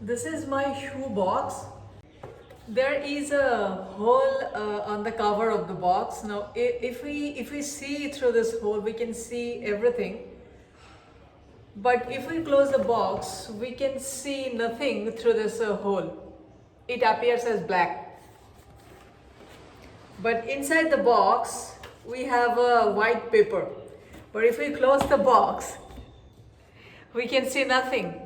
This is my shoe box. There is a hole on the cover of the box. Now, if we see through this hole, we can see everything. But if we close the box, we can see nothing through this hole. It appears as black. But inside the box, we have a white paper. But if we close the box, we can see nothing.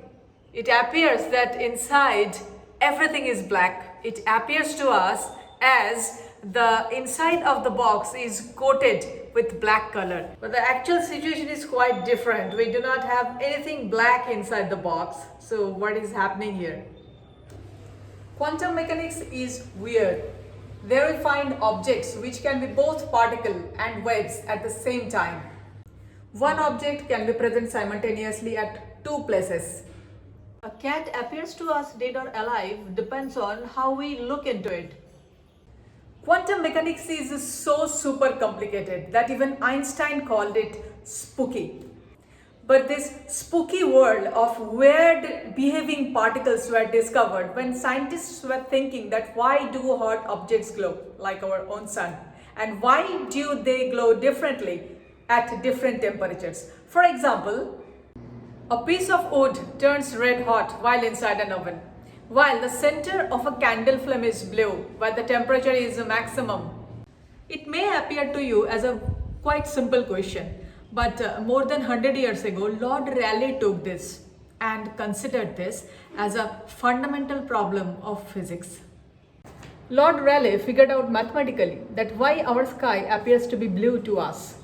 It appears that inside everything is black. It appears to us as the inside of the box is coated with black color. But the actual situation is quite different. We do not have anything black inside the box. So what is happening here? Quantum mechanics is weird. There we find objects which can be both particle and waves at the same time. One object can be present simultaneously at two places. A cat appears to us dead or alive depends on how we look into it. Quantum mechanics is so super complicated that even Einstein called it spooky. But this spooky world of weird behaving particles were discovered when scientists were thinking that why do hot objects glow like our own sun, and why do they glow differently at different temperatures. For example, a piece of wood turns red hot while inside an oven, while the center of a candle flame is blue where the temperature is maximum. It may appear to you as a quite simple question, but more than 100 years ago, Lord Rayleigh took this and considered this as a fundamental problem of physics. Lord Rayleigh figured out mathematically that why our sky appears to be blue to us.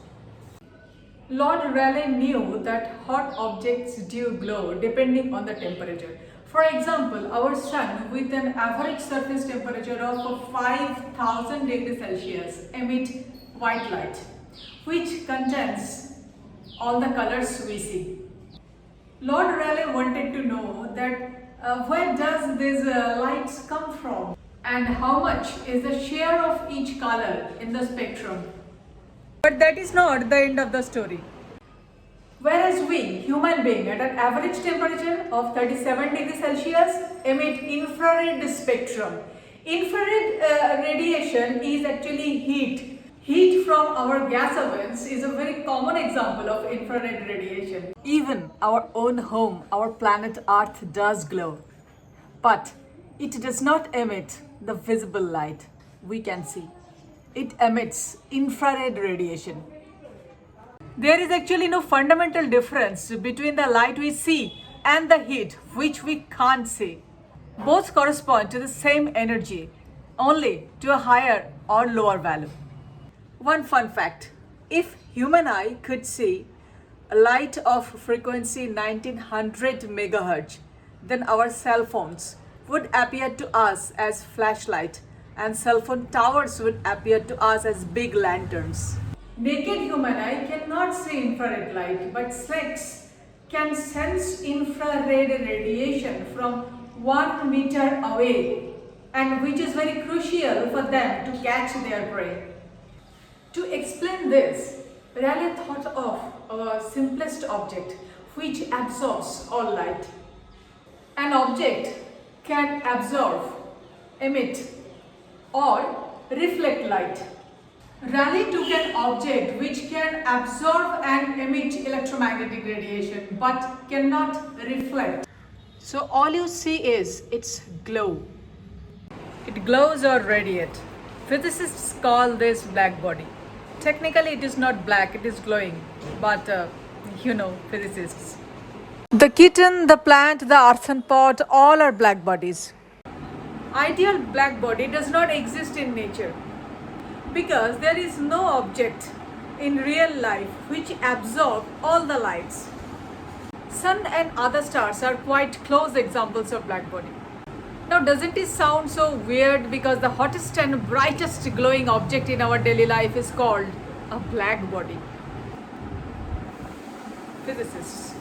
Lord Rayleigh knew that hot objects do glow depending on the temperature. For example, our sun with an average surface temperature of 5000 degrees Celsius emit white light, which contains all the colors we see. Lord Rayleigh wanted to know that where does these lights come from and how much is the share of each color in the spectrum. But that is not the end of the story. Whereas we, human beings, at an average temperature of 37 degrees Celsius, emit infrared spectrum. Infrared radiation is actually heat. Heat from our gas ovens is a very common example of infrared radiation. Even our own home, our planet Earth does glow. But it does not emit the visible light we can see. It emits infrared radiation. There is actually no fundamental difference between the light we see and the heat which we can't see. Both correspond to the same energy, only to a higher or lower value. One fun fact: if human eye could see a light of frequency 1900 megahertz, then our cell phones would appear to us as flashlight and cell phone towers would appear to us as big lanterns. Naked human eye cannot see infrared light, but SLEX can sense infrared radiation from 1 meter away, and which is very crucial for them to catch their prey. To explain this, Rayleigh thought of a simplest object which absorbs all light. An object can absorb, emit, or reflect light. Rayleigh took an object which can absorb and emit electromagnetic radiation but cannot reflect. So all you see is its glow. It glows or radiates. Physicists call this black body. Technically it is not black, it is glowing, but physicists. The kitten, the plant, the earthen pot, all are black bodies. Ideal black body does not exist in nature because there is no object in real life which absorb all the lights. Sun and other stars are quite close examples of black body. Now, doesn't it sound so weird because the hottest and brightest glowing object in our daily life is called a black body? Physicists.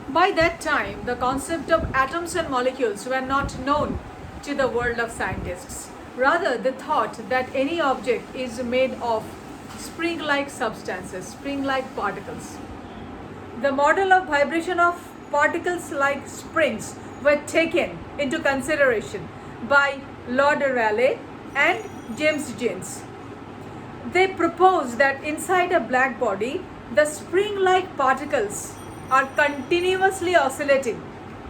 By that time, the concept of atoms and molecules were not known to the world of scientists. Rather, they thought that any object is made of spring-like substances, spring-like particles. The model of vibration of particles like springs were taken into consideration by Lord Rayleigh and James Jeans. They proposed that inside a black body, the spring-like particles are continuously oscillating,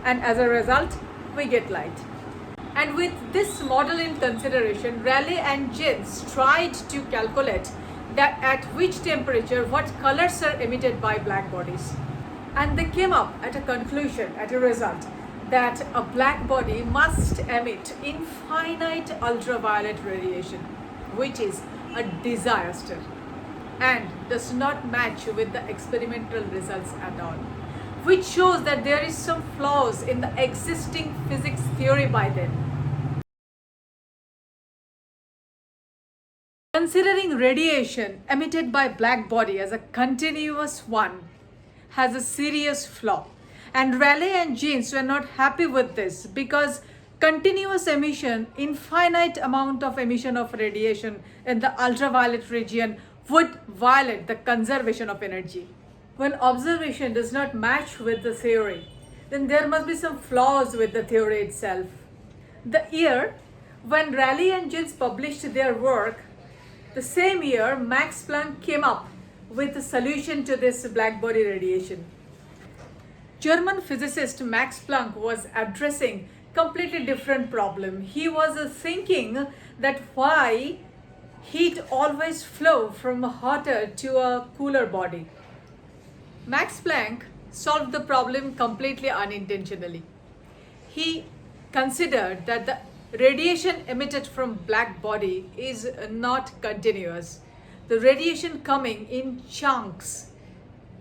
and as a result, we get light. And with this model in consideration, Rayleigh and Jeans tried to calculate that at which temperature what colors are emitted by black bodies. And they came up at a conclusion, at a result, that a black body must emit infinite ultraviolet radiation, which is a disaster and does not match with the experimental results at all, which shows that there is some flaws in the existing physics theory by then. Considering radiation emitted by black body as a continuous one has a serious flaw, and Rayleigh and Jeans were not happy with this because continuous emission, infinite amount of emission of radiation in the ultraviolet region would violate the conservation of energy. When observation does not match with the theory, then there must be some flaws with the theory itself. The year when Rayleigh and Jeans published their work, the same year Max Planck came up with a solution to this black body radiation. German physicist Max Planck was addressing completely different problem. He was thinking that why heat always flow from a hotter to a cooler body. Max Planck solved the problem completely unintentionally. He considered that the radiation emitted from black body is not continuous. The radiation coming in chunks,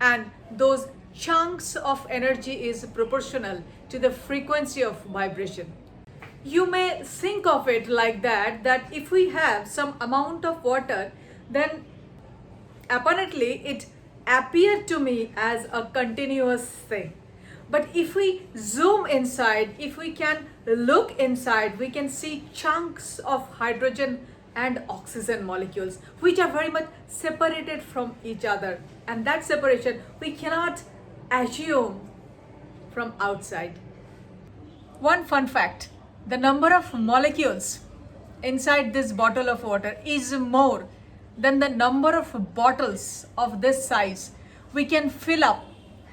and those chunks of energy is proportional to the frequency of vibration. You may think of it like that if we have some amount of water, then apparently it appeared to me as a continuous thing. But if we zoom inside, if we can look inside, we can see chunks of hydrogen and oxygen molecules which are very much separated from each other, and that separation we cannot assume from outside. One fun fact, the number of molecules inside this bottle of water is more than the number of bottles of this size we can fill up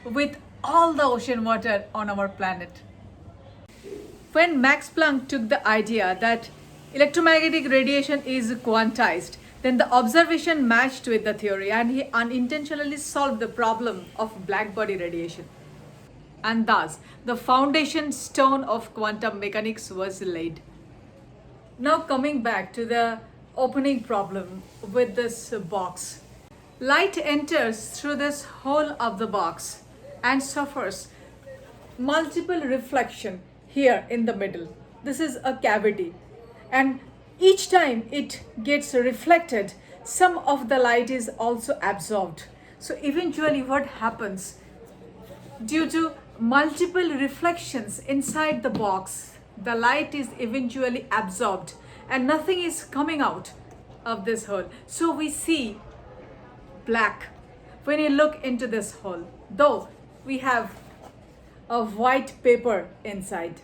with all the ocean water on our planet. When Max Planck took the idea that electromagnetic radiation is quantized, then the observation matched with the theory, and he unintentionally solved the problem of black body radiation. And thus, the foundation stone of quantum mechanics was laid. Now coming back to the opening problem with this box. Light enters through this hole of the box and suffers multiple reflection here in the middle. This is a cavity, and each time it gets reflected, some of the light is also absorbed. So eventually what happens, due to multiple reflections inside the box, the light is eventually absorbed and nothing is coming out of this hole. So we see black when you look into this hole, though we have a white paper inside.